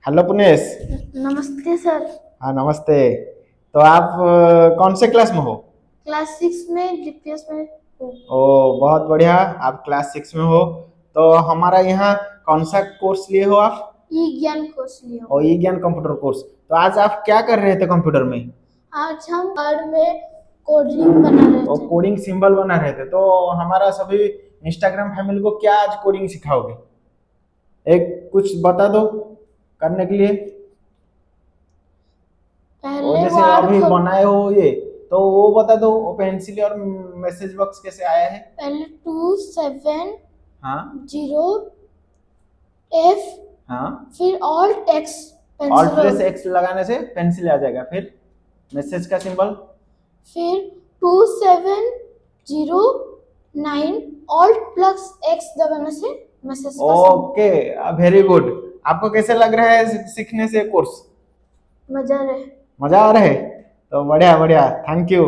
Hello Punesh. नमस्ते sir. हाँ नमस्ते। तो आप कौन से क्लास में हो? क्लास 6 में डीपीएस में हूँ। ओ बहुत बढ़िया, आप क्लास 6 में हो। तो हमारा यहाँ कौन सा कोर्स लिए हो आप? ई ज्ञान कोर्स लिया हूँ। और ई ज्ञान कंप्यूटर कोर्स। तो आज आप क्या कर रहे थे कंप्यूटर में? आज हम वर्ड में कोडिंग बना रहे और थे। कोडिंग सिंबल बना रहे थे। तो हमारा सभी इंस्टाग्राम फैमिली को क्या आज कोडिंग सिखाओगे? एक कुछ बता दो करने के लिए। वो पहले जैसे वर्ड अभी को बनाए हो ये, तो वो बता दो, वो पेंसिल और मैसेज बॉक्स कैसे आया है? पहले 270 हाँ F हाँ। फिर alt x alt pencil press x लगाने से पेंसिल आ जाएगा। फिर मैसेज का सिंबल। फिर 2709 ऑल्ट प्लस एक्स दबाने से मैसेज का सिंबल। Okay, very good. आपको कैसे लग रहा है सीखने से कोर्स? मजा रहे। मजा आ रहा है? तो बढ़िया बढ़िया, थैंक यू।